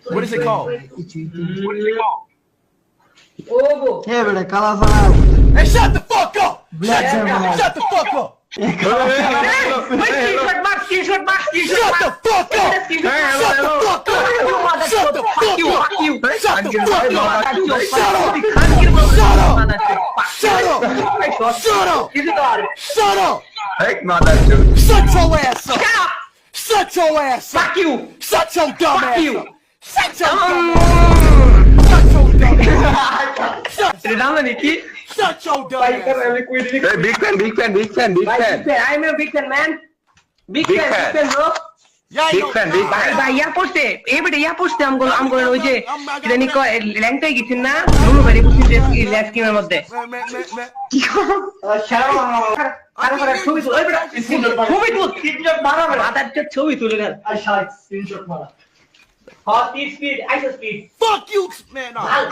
What is it called? Hey, beta, kala sana. Hey, shut the fuck up! Black German. Shut the fuck up! Screenshot mark. Shut the fuck up! Shut the fuck up! Shut the fuck up! Shut the fuck up! Shut up! Shut up! Shut up! Shut up! Hey, mother dude. Shut your ass up! Shut your ass up! Fuck you! Shut your dumb Fuck ass you! up! Shut your dumb ass up! Shut your dumb ass up! এটা জানো নাকি? Shut your dumb ass up! Hey, big fan. I'm a big fan, man. Big Big fan, fan. big fan, bro. Yeah, Big fan. ভাই ইয়া পোস্টে ইয়া পোস্টে আমগো ওই যে এটা নিকো ল্যাংটাই গেছেন না নুরু ভাই বুঝছেন যে ল্যাস স্কিমের মধ্যে ছবি তুল ওই বেটা ছবি তুল স্ক্রিনশট মারা মাথার ছবি তুলে না আর শালা স্ক্রিনশট মারা হ্যাঁ স্পিড আইসো speed Fuck you, man! No.